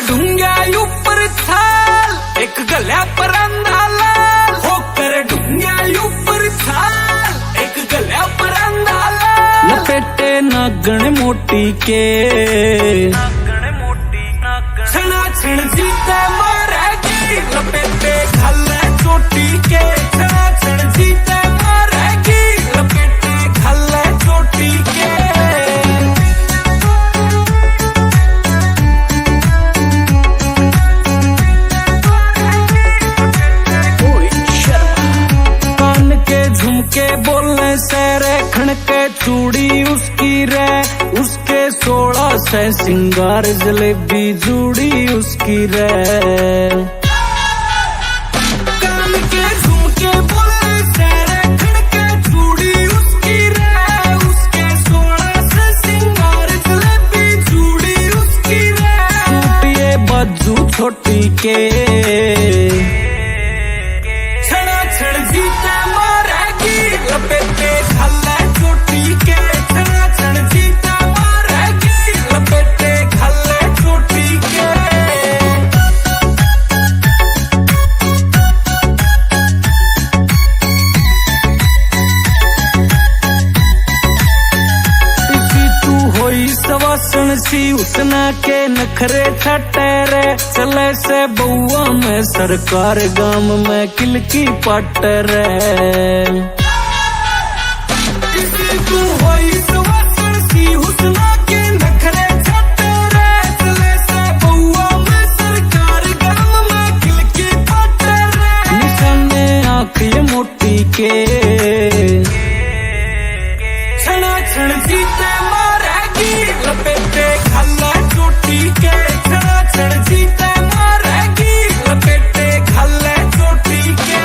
ढूंगा ऊपर थाल एक गल्या पर अंधाला होकर ढूंगा ऊपर थाल एक गल्या पर अंधाला लपेटे नागण मोटी के छना छण जीते मारेगी लपेटे घाले चोटी के छना छण जीते मारेगी लपेटे घाले चोटी के कान के झुमके बोलने से रेखण के चूड़ी उसकी रे उसके 16 से सिंगार जलेबी जूड़ी उसकी रे कान के झुमके बोलने से रेखण के चूड़ी उसकी रे उसके 16 से सिंगार जलेबी जूड़ी उसकी रे टूटिए बाजू छोटी के छड़ा छड़ जीते मारेगी लपेटे घाले चोटी के छड़ा छड़ जीते मारेगी लपेटे घाले चोटी के तू होई सवासन सी उसना के नखरे छटेरे चले से बउआ में सरकार गाम में किलकी पटरे तू होई सवासन सी उसना के नखरे छटेरे चले से बउआ में सरकार गाम में किलकी पटरे निशाने आँख ये मोटी के छना छण जीते मारेगी लपेटे घाले चोटी के छना छण जीते मारेगी लपेटे घाले चोटी के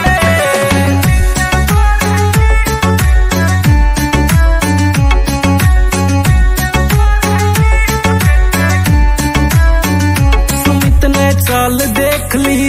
सुमित ने चाल देख ली।